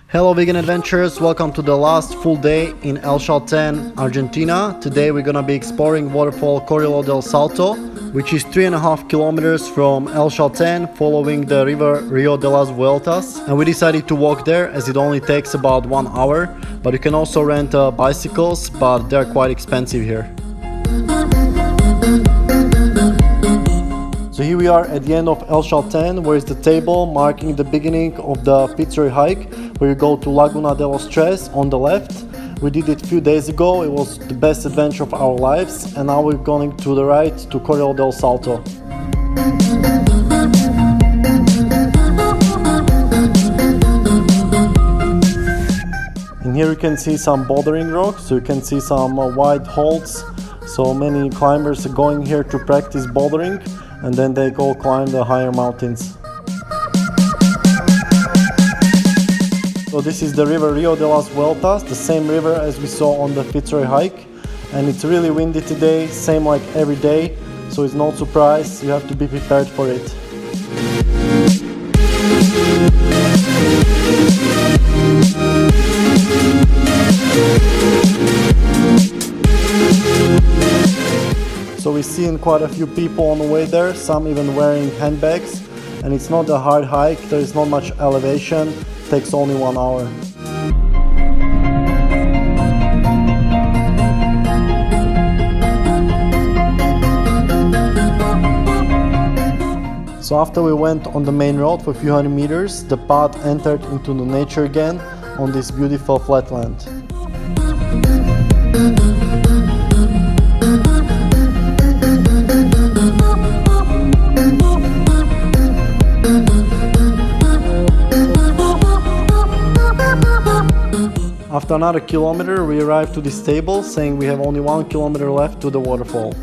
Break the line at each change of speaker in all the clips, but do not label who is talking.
Hello vegan adventurers, welcome to the last full day in Chalten, Argentina. Today we're gonna be exploring waterfall Chorillo del Salto, which is 3.5 kilometers from Chalten, following the river Rio das Wells. And we decided to walk there as it only takes about 1 hour, but you can also rent bicycles, but they're quite expensive here. So here we are at the end of Chalten, where is the table marking the beginning of the Fitzroy hike, where you go to Laguna de los Tres on the left. We did it a few days ago, it was the best adventure of our lives, and now we're going to the right to Chorillo del Salto. And here you can see some bouldering rocks, so you can see some wide holds, so many climbers are going here to practice bouldering, and then they go climb the higher mountains. So this is the river Rio das Wells, the same river as we saw on the Fitzroy hike, and it's really windy today, same like every day, so it's no surprise, you have to be prepared for it. So we've seen quite a few people on the way there, some even wearing handbags, and it's not a hard hike, there is not much elevation, it takes only 1 hour. So after we went on the main road for a few hundred meters, the path entered into the nature again on this beautiful flatland. After another kilometer, we arrived to this table, saying we have only 1 kilometer left to the waterfall.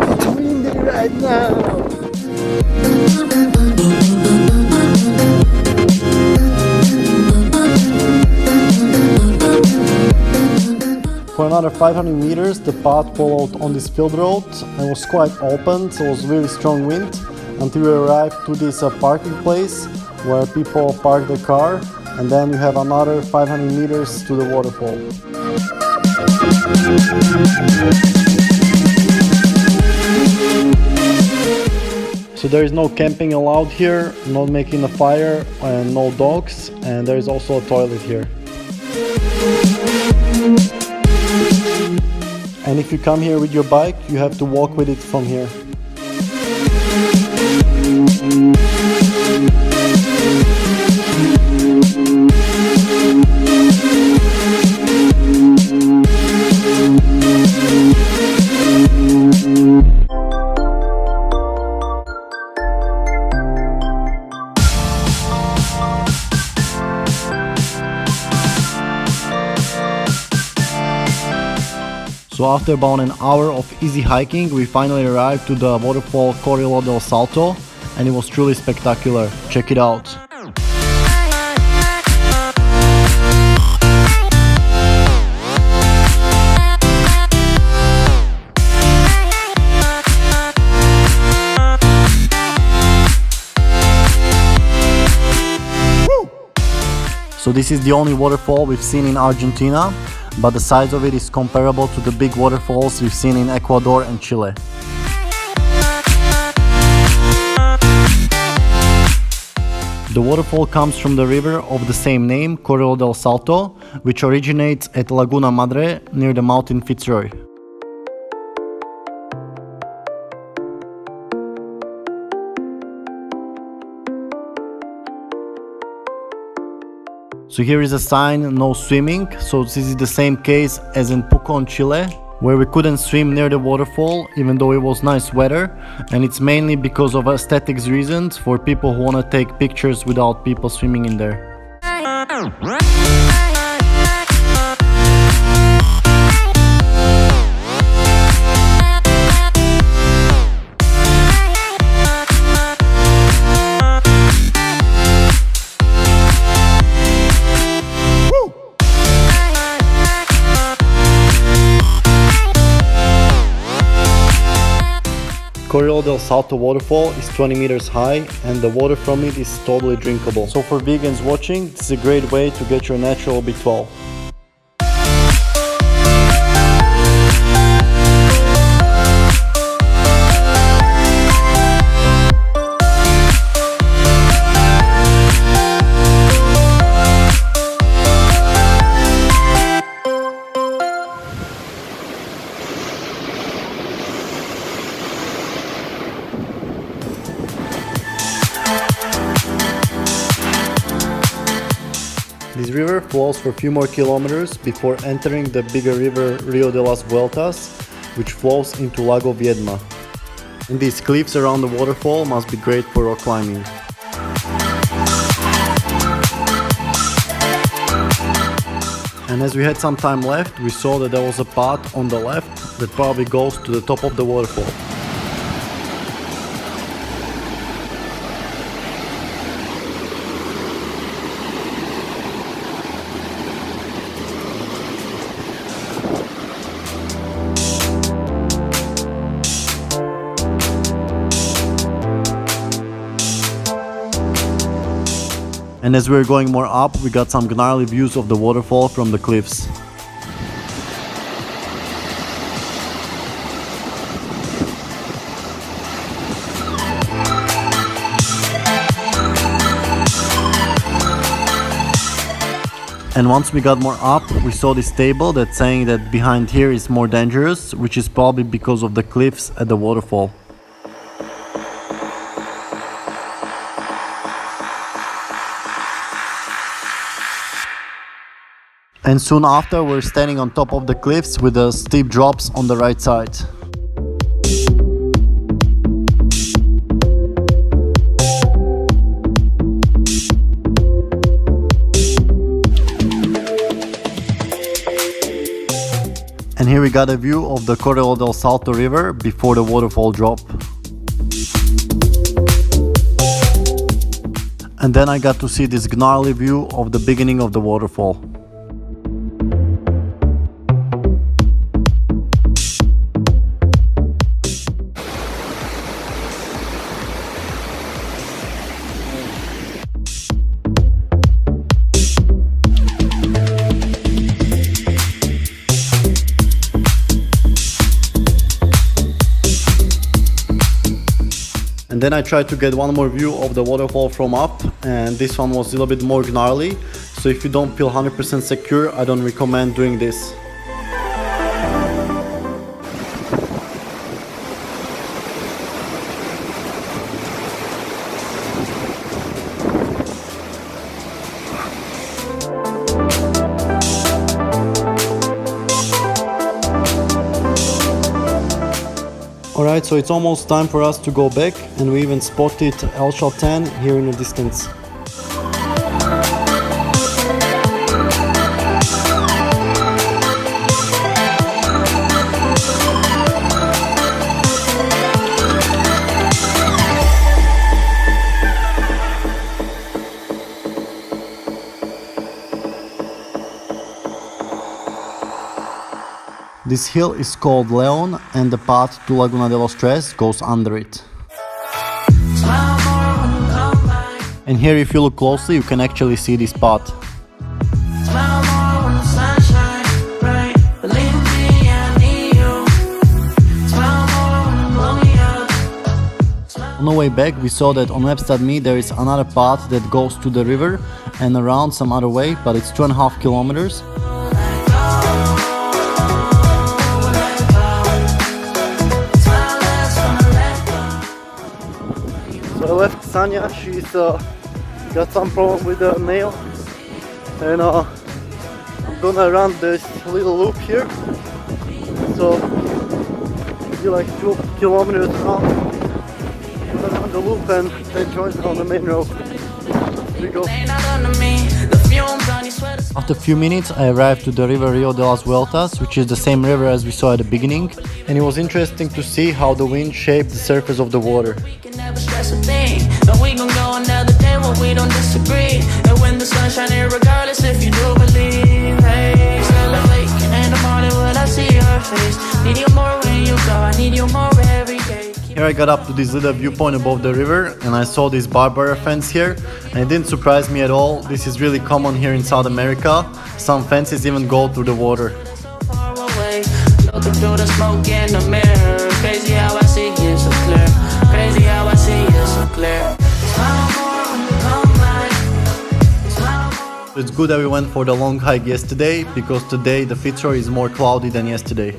It's windy right now! For another 500 meters, the path followed on this field road and was quite open, so it was really strong wind until we arrived to this parking place where people park their car, and then you have another 500 meters to the waterfall. So there is no camping allowed here, not making a fire, and no dogs, and there is also a toilet here. And if you come here with your bike, you have to walk with it from here. So after about an hour of easy hiking, we finally arrived to the waterfall Chorillo del Salto, and it was truly spectacular. Check it out. So this is the only waterfall we've seen in Argentina, but the size of it is comparable to the big waterfalls we've seen in Ecuador and Chile. The waterfall comes from the river of the same name, Chorillo del Salto, which originates at Laguna Madre near the mountain Fitzroy. So here is a sign, no swimming, so this is the same case as in Pucón, Chile, where we couldn't swim near the waterfall even though it was nice weather, and it's mainly because of aesthetics reasons for people who want to take pictures without people swimming in there. Chorillo del Salto waterfall is 20 meters high and the water from it is totally drinkable. So for vegans watching, this is a great way to get your natural B12. This river flows for a few more kilometers before entering the bigger river Rio das Wells, which flows into Lago Viedma. And these cliffs around the waterfall must be great for rock climbing. And as we had some time left, we saw that there was a path on the left that probably goes to the top of the waterfall. And as we were going more up, we got some gnarly views of the waterfall from the cliffs. And once we got more up, we saw this table that's saying that behind here is more dangerous, which is probably because of the cliffs at the waterfall. And soon after, we're standing on top of the cliffs with the steep drops on the right side. And here we got a view of the Chorillo del Salto river before the waterfall drop. And then I got to see this gnarly view of the beginning of the waterfall. And then I tried to get one more view of the waterfall from up, and this one was a little bit more gnarly, so if you don't feel 100% secure, I don't recommend doing this. Alright, so it's almost time for us to go back, and we even spotted Chalten here in the distance. This hill is called Leon, and the path to Laguna de los Tres goes under it. And here, if you look closely, you can actually see this path. On the way back, we saw that on Maps.me there is another path that goes to the river and around some other way, but it's 2.5 kilometers. So I left Sanya, she's got some problem with the nail, and I'm gonna run this little loop here, so it'll be like 2 kilometers around the loop and then join on the main road. Here we go. After a few minutes I arrived to the river Rio das Wells, which is the same river as we saw at the beginning, and it was interesting to see how the wind shaped the surface of the water. Here I got up to this little viewpoint above the river and I saw this barbed wire fence here, and it didn't surprise me at all. This is really common here in South America. Some fences even go through the water. It's good that we went for the long hike yesterday, because today the feature is more cloudy than yesterday.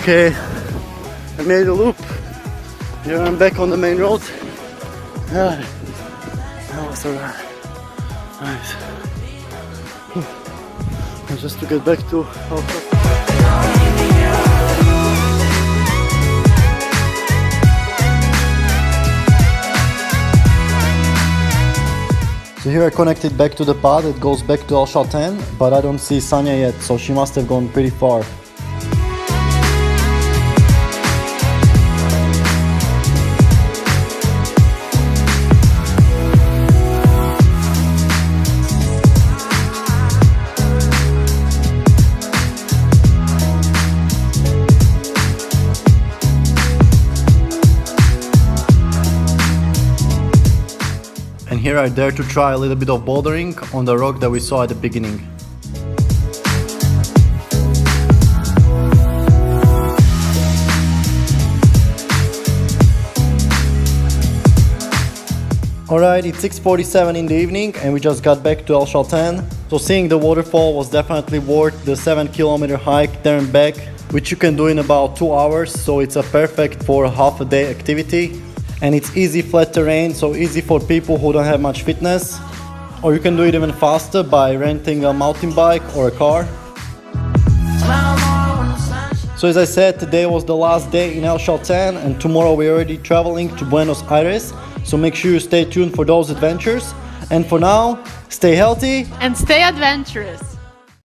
Okay, I made a loop. Here I'm back on the main road. That was alright. Nice. And just to get back to our So here I connected back to the path that goes back to Chalten, but I don't see Sanya yet, so she must have gone pretty far. And here I dare to try a little bit of bouldering on the rock that we saw at the beginning. Alright, it's 6:47 in the evening and we just got back to Chalten. So seeing the waterfall was definitely worth the 7-kilometer hike there and back, which you can do in about 2 hours, so it's a perfect for a half a day activity. And it's easy flat terrain, so easy for people who don't have much fitness. Or you can do it even faster by renting a mountain bike or a car. So as I said, today was the last day in Chalten and tomorrow we're already traveling to Buenos Aires. So make sure you stay tuned for those adventures. And for now, stay healthy
and stay adventurous.